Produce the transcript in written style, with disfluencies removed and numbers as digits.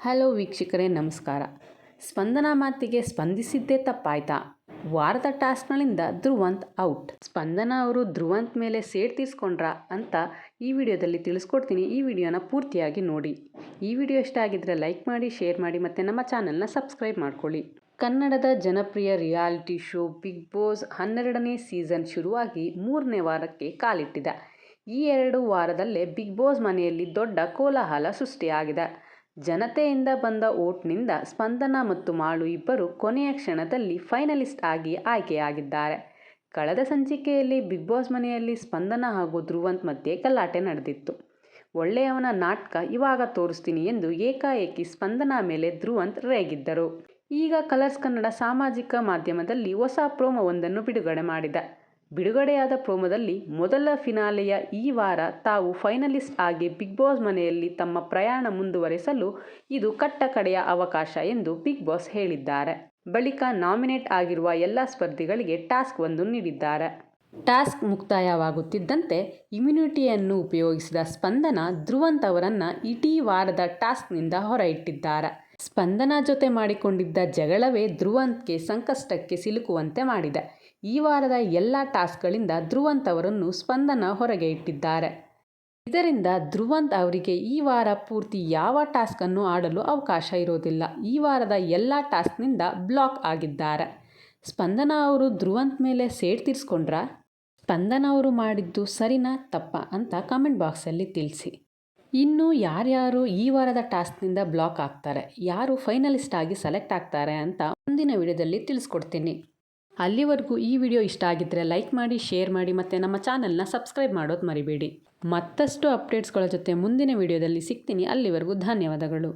Hello ವೀಕ್ಷಕರೇ, ನಮಸ್ಕಾರ. ಸ್ಪಂದನ ಮಾತಿಗೆ ಸ್ಪಂದಿಸಿದ್ದೇ ತಪ್ಪಾಯ್ತಾ? ವಾರದ ಟಾಸ್ಕ್ಗಳಿಂದ ಧ್ರುವಂತ್ ಔಟ್. ಸ್ಪಂದನ ಅವರು ಧ್ರುವಂತ್ ಮೇಲೆ ಸೇಡ್ ತೀರಿಸ್ಕೊಂಡ್ರಾ ಅಂತ ಈ ವಿಡಿಯೋದಲ್ಲಿ ತಿಳಿಸ್ಕೊಡ್ತೀನಿ. ಈ ವಿಡಿಯೋನ ಪೂರ್ತಿಯಾಗಿ ನೋಡಿ. ಈ ವಿಡಿಯೋ ಇಷ್ಟ ಆಗಿದ್ರೆ ಲೈಕ್ ಮಾಡಿ, ಶೇರ್ ಮಾಡಿ ಮತ್ತು ನಮ್ಮ ಚಾನಲ್ನ ಸಬ್ಸ್ಕ್ರೈಬ್ ಮಾಡ್ಕೊಳ್ಳಿ. ಕನ್ನಡದ ಜನಪ್ರಿಯ ರಿಯಾಲಿಟಿ ಶೋ ಬಿಗ್ ಬಾಸ್ 12ನೇ ಸೀಸನ್ ಶುರುವಾಗಿ 3ನೇ ವಾರಕ್ಕೆ ಕಾಲಿಟ್ಟಿದೆ. ಈ 2 ವಾರದಲ್ಲೇ ಬಿಗ್ ಬಾಸ್ ಮನೆಯಲ್ಲಿ ದೊಡ್ಡ ಕೋಲಾಹಲ ಸೃಷ್ಟಿಯಾಗಿದೆ. ಜನತೆಯಿಂದ ಬಂದ ವೋಟ್ನಿಂದ ಸ್ಪಂದನ ಮತ್ತು ಮಾಳು ಇಬ್ಬರು ಕೊನೆಯ ಕ್ಷಣದಲ್ಲಿ ಫೈನಲಿಸ್ಟ್ ಆಗಿ ಆಯ್ಕೆಯಾಗಿದ್ದಾರೆ. ಕಳೆದ ಸಂಚಿಕೆಯಲ್ಲಿ ಬಿಗ್ ಬಾಸ್ ಮನೆಯಲ್ಲಿ ಸ್ಪಂದನ ಹಾಗೂ ಧ್ರುವಂತ್ ಮಧ್ಯೆ ಗಲಾಟೆ ನಡೆದಿತ್ತು. ಒಳ್ಳೆಯವನ ನಾಟಕ ಇವಾಗ ತೋರಿಸ್ತೀನಿ ಎಂದು ಏಕಾಏಕಿ ಸ್ಪಂದನ ಮೇಲೆ ಧ್ರುವಂತ್ ರೇಗಿದ್ದರು. ಈಗ ಕಲರ್ಸ್ ಕನ್ನಡ ಸಾಮಾಜಿಕ ಮಾಧ್ಯಮದಲ್ಲಿ ಹೊಸ ಪ್ರೋಮೋವೊಂದನ್ನು ಬಿಡುಗಡೆ ಮಾಡಿದೆ. ಬಿಡುಗಡೆಯಾದ ಪ್ರೋಮೋದಲ್ಲಿ ಮೊದಲ ಫಿನಾಲೆಯ ಈ ವಾರ ತಾವು ಫೈನಲಿಸ್ಟ್ ಆಗಿ ಬಿಗ್ ಬಾಸ್ ಮನೆಯಲ್ಲಿ ತಮ್ಮ ಪ್ರಯಾಣ ಮುಂದುವರೆಸಲು ಇದು ಕಟ್ಟಕಡೆಯ ಅವಕಾಶ ಎಂದು ಬಿಗ್ ಬಾಸ್ ಹೇಳಿದ್ದಾರೆ. ಬಳಿಕ ನಾಮಿನೇಟ್ ಆಗಿರುವ ಎಲ್ಲ ಸ್ಪರ್ಧಿಗಳಿಗೆ ಟಾಸ್ಕ್ ಒಂದು ನೀಡಿದ್ದಾರೆ. ಟಾಸ್ಕ್ ಮುಕ್ತಾಯವಾಗುತ್ತಿದ್ದಂತೆ ಇಮ್ಯುನಿಟಿಯನ್ನು ಉಪಯೋಗಿಸಿದ ಸ್ಪಂದನ ಧ್ರುವಂತ್ ಅವರನ್ನು ಇಡೀ ವಾರದ ಟಾಸ್ಕ್ನಿಂದ ಹೊರಯಿಟ್ಟಿದ್ದಾರೆ. ಸ್ಪಂದನ ಜೊತೆ ಮಾಡಿಕೊಂಡಿದ್ದ ಜಗಳವೇ ಧ್ರುವಂತ್ಗೆ ಸಂಕಷ್ಟಕ್ಕೆ ಸಿಲುಕುವಂತೆ ಮಾಡಿದೆ. ಈ ವಾರದ ಎಲ್ಲ ಟಾಸ್ಕ್ಗಳಿಂದ ಧ್ರುವಂತ್ ಅವರನ್ನು ಸ್ಪಂದನ ಹೊರಗೆ ಇಟ್ಟಿದ್ದಾರೆ. ಇದರಿಂದ ಧ್ರುವಂತ್ ಅವರಿಗೆ ಈ ವಾರ ಪೂರ್ತಿ ಯಾವ ಟಾಸ್ಕನ್ನು ಆಡಲು ಅವಕಾಶ ಇರೋದಿಲ್ಲ. ಈ ವಾರದ ಎಲ್ಲ ಟಾಸ್ಕ್ನಿಂದ ಬ್ಲಾಕ್ ಆಗಿದ್ದಾರೆ. ಸ್ಪಂದನ ಅವರು ಧ್ರುವಂತ್ ಮೇಲೆ ಸೇಡ್ ತೀರಿಸ್ಕೊಂಡ್ರಾ? ಸ್ಪಂದನ ಅವರು ಮಾಡಿದ್ದು ಸರಿನಾ ತಪ್ಪಾ ಅಂತ ಕಮೆಂಟ್ ಬಾಕ್ಸಲ್ಲಿ ತಿಳಿಸಿ. ಇನ್ನು ಯಾರ್ಯಾರು ಈ ವಾರದ ಟಾಸ್ಕ್ನಿಂದ ಬ್ಲಾಕ್ ಆಗ್ತಾರೆ, ಯಾರು ಫೈನಲಿಸ್ಟ್ ಆಗಿ ಸೆಲೆಕ್ಟ್ ಆಗ್ತಾರೆ ಅಂತ ಮುಂದಿನ ವಿಡಿಯೋದಲ್ಲಿ ತಿಳಿಸ್ಕೊಡ್ತೀನಿ. ಅಲ್ಲಿವರೆಗೂ ಈ ವಿಡಿಯೋ ಇಷ್ಟ ಆಗಿದ್ದರೆ ಲೈಕ್ ಮಾಡಿ, ಶೇರ್ ಮಾಡಿ ಮತ್ತು ನಮ್ಮ ಚಾನಲ್ನ ಸಬ್ಸ್ಕ್ರೈಬ್ ಮಾಡೋದು ಮರಿಬೇಡಿ. ಮತ್ತಷ್ಟು ಅಪ್ಡೇಟ್ಸ್ಗಳ ಜೊತೆ ಮುಂದಿನ ವಿಡಿಯೋದಲ್ಲಿ ಸಿಗ್ತೀನಿ. ಅಲ್ಲಿವರೆಗೂ ಧನ್ಯವಾದಗಳು.